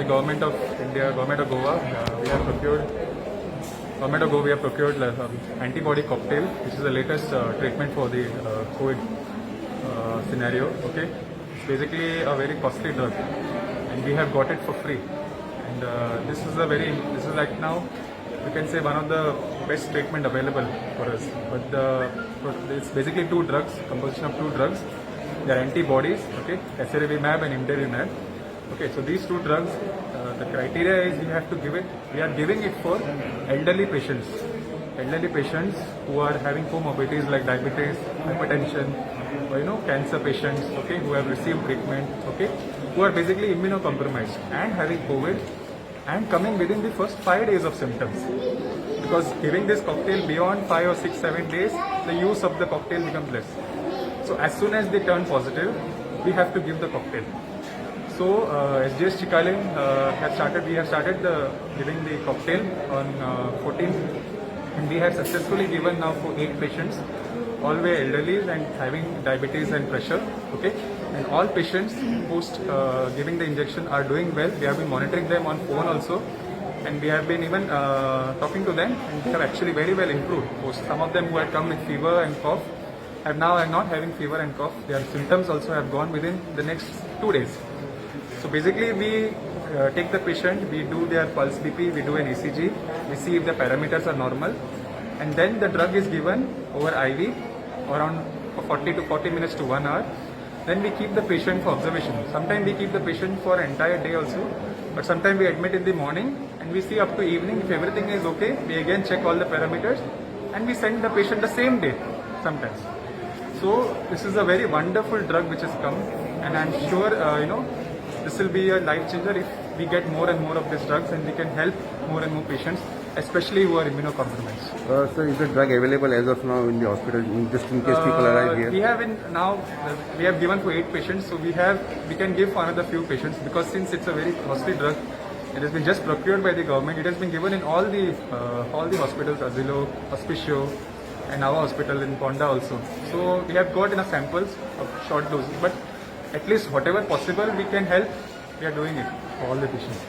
government of India, government of Goa, we have procured. Government of Goa, we have procured antibody cocktail, which is the latest treatment for the COVID scenario. Okay, it's basically a very costly drug, and we have got it for free. And this is like now we can say one of the best treatment available for us. But it's basically two drugs, composition of two drugs. They are antibodies, okay, Esirivimab and Imdevimab. Okay, so these two drugs, the criteria is we are giving it for elderly patients who are having comorbidities like diabetes, hypertension, or cancer patients, okay, who have received treatment, okay, who are basically immunocompromised and having COVID and coming within the first 5 days of symptoms. Because giving this cocktail beyond 5 or 6, 7 days, the use of the cocktail becomes less. So as soon as they turn positive, we have to give the cocktail. So SGS Chikalen we have started giving the cocktail on 14th, and we have successfully given now for 8 patients, all were elderly and having diabetes and pressure, okay, and all patients post giving the injection are doing well. We have been monitoring them on phone also, and we have been even talking to them, and they have actually very well improved. Some of them who had come with fever and cough are not having fever and cough. Their symptoms also have gone within the next 2 days. So basically we take the patient, we do their pulse BP, we do an ECG, we see if the parameters are normal, and then the drug is given over IV around 40 to 40 minutes to 1 hour. Then we keep the patient for observation. Sometimes we keep the patient for an entire day also, but sometimes we admit in the morning and we see up to evening. If everything is okay, we again check all the parameters and we send the patient the same day sometimes. So this is a very wonderful drug which has come, and I'm sure this will be a life changer if we get more and more of these drugs and we can help more and more patients, especially who are immunocompromised. So is the drug available as of now in the hospital, just in case people arrive here? We have given for 8 patients, so we can give for another few patients, because since it's a very costly drug, it has been just procured by the government. It has been given in all the hospitals, Asilo, Auspicio, and our hospital in Ponda also. So we have got enough samples of short doses, but at least whatever possible we can help, we are doing it for all the patients.